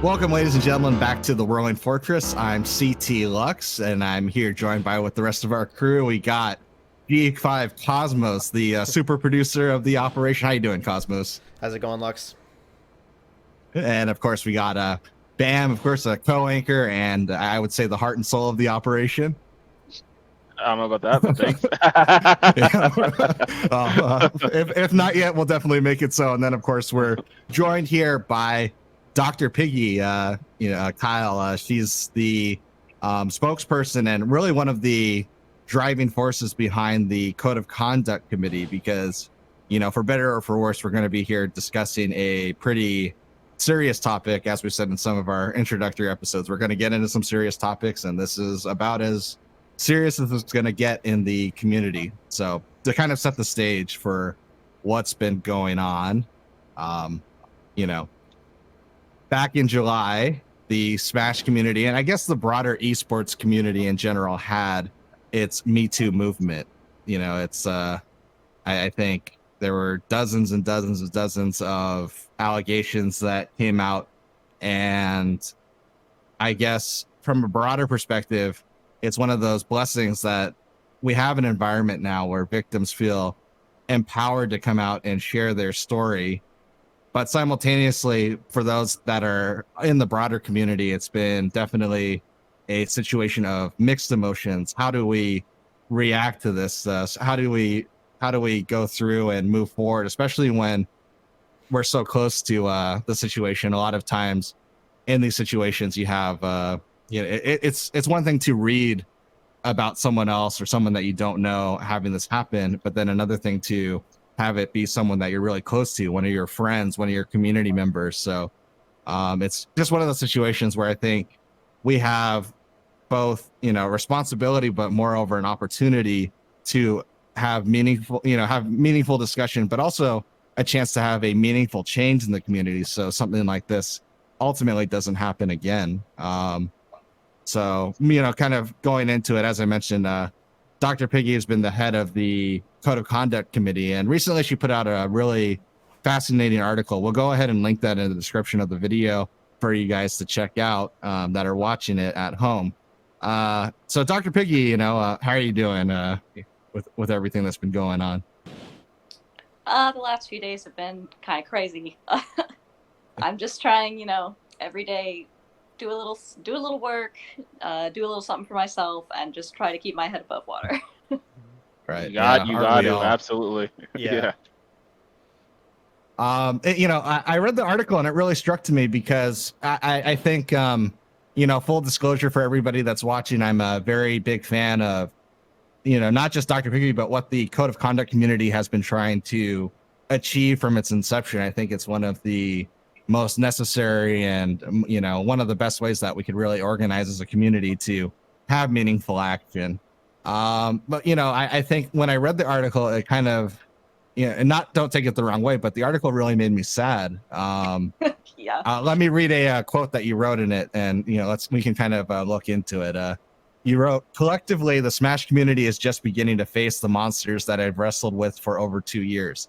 Welcome, ladies and gentlemen, back to the Whirling Fortress. I'm CT Lux, and I'm here joined by with the rest of our crew. We got G5 Cosmos, the super producer of the operation. How you doing, Cosmos? How's it going, Lux? And of course, we got Bam, of course, a co-anchor, and I would say the heart and soul of the operation. I don't know about that, but thanks. If not yet, we'll definitely make it so. And then, of course, we're joined here by Dr. Piggy, Kyle. She's the spokesperson and really one of the driving forces behind the Code of Conduct Committee, because, for better or for worse, we're going to be here discussing a pretty serious topic. As we said in some of our introductory episodes, we're going to get into some serious topics, and this is about as serious as it's going to get in the community. So to kind of set the stage for what's been going on, back in July, the Smash community, and I guess the broader esports community in general, had its Me Too movement. I think there were dozens and dozens and dozens of allegations that came out. And I guess from a broader perspective, it's one of those blessings that we have an environment now where victims feel empowered to come out and share their story. But simultaneously, for those that are in the broader community, it's been definitely a situation of mixed emotions. How do we react to this? How do we go through and move forward, especially when we're so close to the situation? A lot of times in these situations, you have it's one thing to read about someone else or someone that you don't know having this happen, but then another thing to have it be someone that you're really close to, one of your friends, one of your community members. So it's just one of those situations where I think we have both, responsibility, but moreover an opportunity to have meaningful discussion, but also a chance to have a meaningful change in the community. So something like this ultimately doesn't happen again. So, kind of going into it, as I mentioned, Dr. Piggy has been the head of the Code of Conduct Committee, and recently she put out a really fascinating article. We'll go ahead and link that in the description of the video for you guys to check out that are watching it at home. So, Dr. Piggy, how are you doing with everything that's been going on? The last few days have been kind of crazy. I'm just trying, every day, do a little work, do a little something for myself, and just try to keep my head above water. Right. You got to, absolutely. Yeah. I read the article and it really struck to me because I think, full disclosure for everybody that's watching, I'm a very big fan of, not just Dr. Piggy, but what the Code of Conduct community has been trying to achieve from its inception. I think it's one of the most necessary and, one of the best ways that we could really organize as a community to have meaningful action. But, I think when I read the article, it kind of, and don't take it the wrong way, but the article really made me sad. Yeah. Let me read a quote that you wrote in it, and, we can kind of look into it. You wrote, "Collectively, the Smash community is just beginning to face the monsters that I've wrestled with for over 2 years.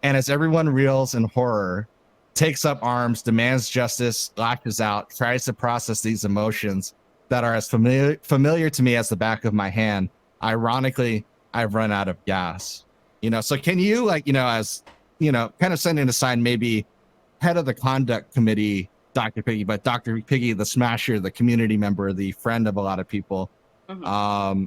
And as everyone reels in horror, takes up arms, demands justice, lashes out, tries to process these emotions that are as familiar to me as the back of my hand, ironically, I've run out of gas." So can you, as, kind of setting aside maybe head of the conduct committee, Dr. Piggy, but Dr. Piggy, the Smasher, the community member, the friend of a lot of people. Mm-hmm.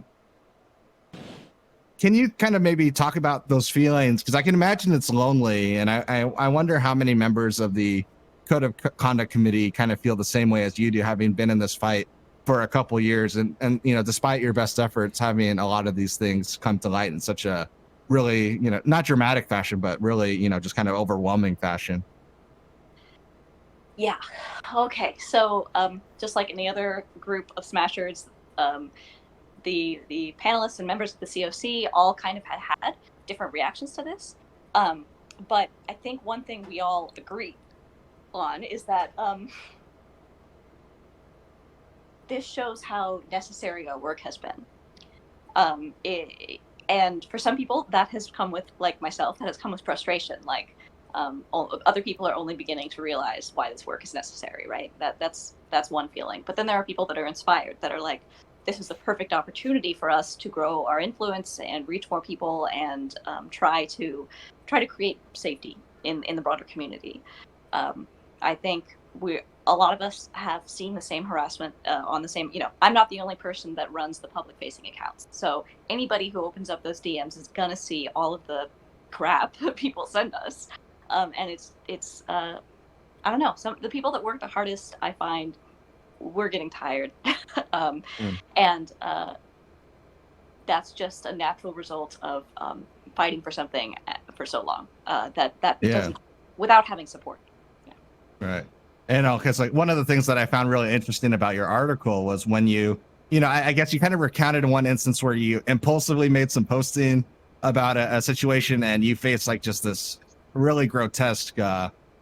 Can you kind of maybe talk about those feelings? Because I can imagine it's lonely, and I wonder how many members of the Code of Conduct Committee kind of feel the same way as you do, having been in this fight for a couple years, and despite your best efforts, having a lot of these things come to light in such a really, not dramatic fashion, but really, just kind of overwhelming fashion. Yeah. Okay. So, just like any other group of Smashers, the panelists and members of the COC all kind of had different reactions to this. But I think one thing we all agree on is that this shows how necessary our work has been. And for some people, that has come with, like myself, that has come with frustration. Like, Other people are only beginning to realize why this work is necessary, right? That's one feeling. But then there are people that are inspired, that are like, this is the perfect opportunity for us to grow our influence and reach more people, and try to create safety in the broader community. I think a lot of us have seen the same harassment on the same, I'm not the only person that runs the public facing accounts. So anybody who opens up those DMs is going to see all of the crap that people send us. And it's I don't know, the people that work the hardest, I find, we're getting tired. And that's just a natural result of fighting for something for so long that doesn't, without having support. Right. Because like one of the things that I found really interesting about your article was when I guess you kind of recounted in one instance where you impulsively made some posting about a situation and you faced like just this really grotesque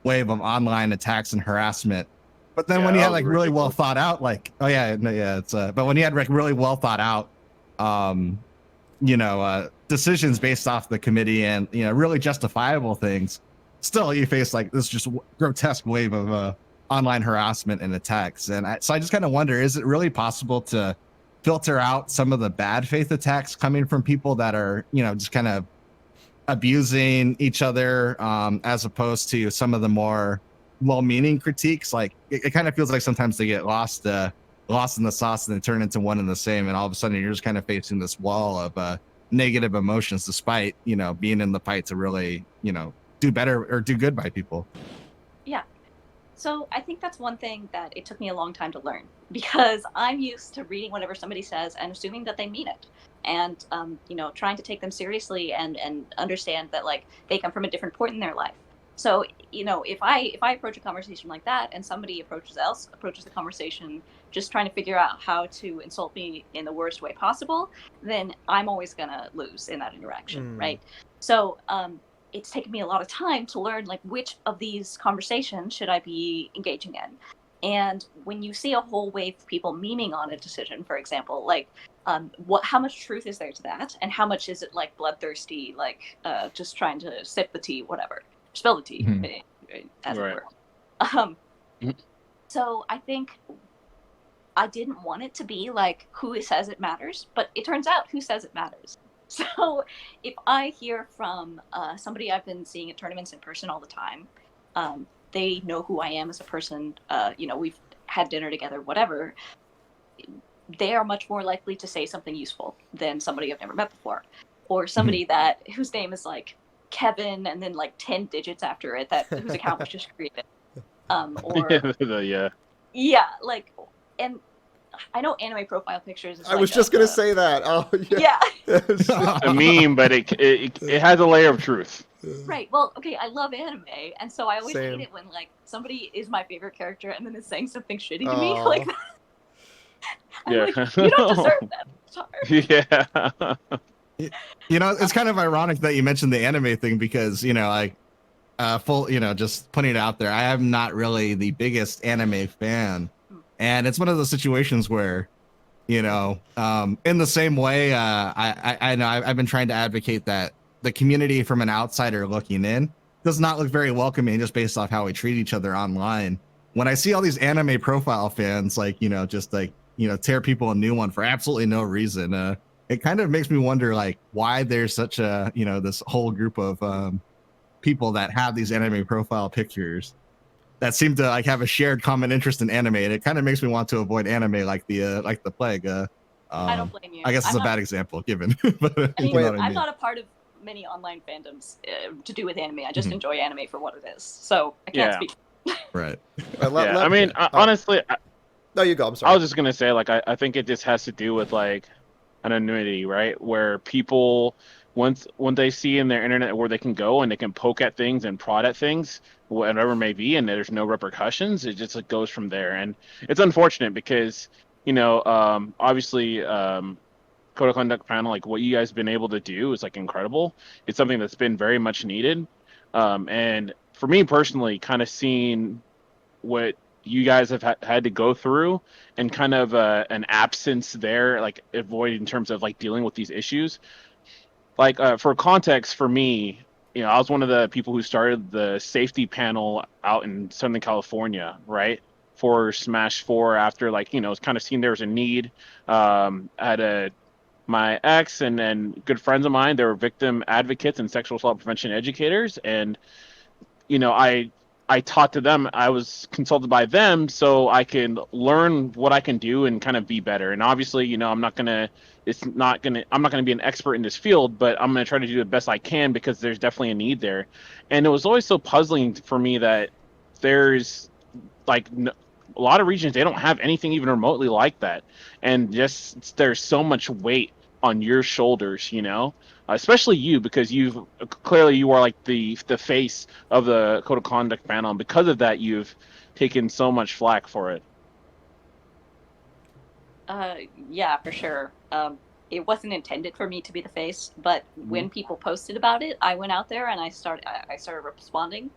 wave of online attacks and harassment. But then when you had like really well thought out, like, but when you had like really well thought out, decisions based off the committee and, really justifiable things, still you face like this just grotesque wave of online harassment and attacks. And so I just kind of wonder, is it really possible to filter out some of the bad faith attacks coming from people that are, just kind of abusing each other, as opposed to some of the more well-meaning critiques? Like it kind of feels like sometimes they get lost in the sauce and then turn into one and the same, and all of a sudden you're just kind of facing this wall of negative emotions, despite being in the fight to really do better or do good by people. Yeah. So I think that's one thing that it took me a long time to learn, because I'm used to reading whatever somebody says and assuming that they mean it, and trying to take them seriously and understand that like they come from a different point in their life. So if I approach a conversation like that and somebody approaches the conversation just trying to figure out how to insult me in the worst way possible, then I'm always gonna lose in that interaction, right? So it's taken me a lot of time to learn like which of these conversations should I be engaging in. And when you see a whole wave of people memeing on a decision, for example, like how much truth is there to that, and how much is it like bloodthirsty, like just trying to sip the tea, whatever, spill the tea, as it were. So I think I didn't want it to be like who says it matters, but it turns out who says it matters. So if I hear from somebody I've been seeing at tournaments in person all the time, they know who I am as a person, we've had dinner together, whatever, they are much more likely to say something useful than somebody I've never met before, or somebody whose name is like Kevin and then like 10 digits after it, whose account was just created. Like, and I know anime profile pictures is I was just gonna say that. Oh yeah. A meme, but it has a layer of truth. Right. Well, okay, I love anime, and so I always hate it when like somebody is my favorite character and then is saying something shitty to me. Like, like, you don't deserve that. Yeah. It's kind of ironic that you mentioned the anime thing, because just putting it out there, I am not really the biggest anime fan, and it's one of those situations where in the same way, I know I've been trying to advocate that the community from an outsider looking in does not look very welcoming just based off how we treat each other online. When I see all these anime profile fans like tear people a new one for absolutely no reason, it kind of makes me wonder like why there's such a this whole group of people that have these anime profile pictures that seem to like have a shared common interest in anime, and it kind of makes me want to avoid anime like the plague. I don't blame you. I guess it's a bad example given. But I'm not a part of many online fandoms to do with anime. I just enjoy anime for what it is, so I can't speak. Right. Honestly, no, you go. I'm sorry. I was just gonna say, like, I think it just has to do with like anonymity, right? Where people, when they see in their internet where they can go and they can poke at things and prod at things, whatever it may be, and there's no repercussions, it just like goes from there. And it's unfortunate because obviously code of conduct panel, like what you guys have been able to do is like incredible. It's something that's been very much needed. And for me personally, kind of seeing what you guys have had to go through and kind of an absence there, like avoid in terms of like dealing with these issues. Like for context, for me, I was one of the people who started the safety panel out in Southern California, right? For Smash 4 after kind of seeing there was a need. I had my ex and then good friends of mine, they were victim advocates and sexual assault prevention educators. And I taught to them. I was consulted by them so I can learn what I can do and kind of be better. And obviously, I'm not gonna be an expert in this field, but I'm gonna try to do the best I can because there's definitely a need there. And it was always so puzzling for me that there's like a lot of regions, they don't have anything even remotely like that, and just there's so much weight on your shoulders, especially you, because you are like the face of the code of conduct panel, and because of that you've taken so much flack for it. Yeah, for sure. It wasn't intended for me to be the face, but when people posted about it, I went out there and I started responding.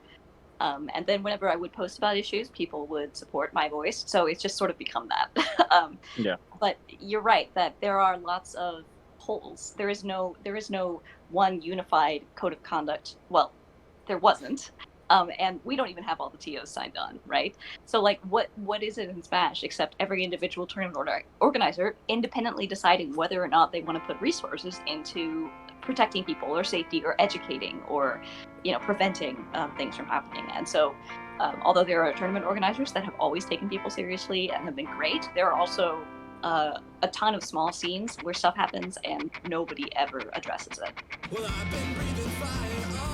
And then whenever I would post about issues, people would support my voice. So it's just sort of become that. Yeah. But you're right that there are lots of holes. There is no one unified code of conduct. Well, there wasn't. And we don't even have all the TOs signed on, right? So like what is it in Smash except every individual tournament organizer independently deciding whether or not they want to put resources into protecting people or safety or educating or preventing things from happening. And so although there are tournament organizers that have always taken people seriously and have been great, there are also a ton of small scenes where stuff happens and nobody ever addresses it. Well, I've been breathing fire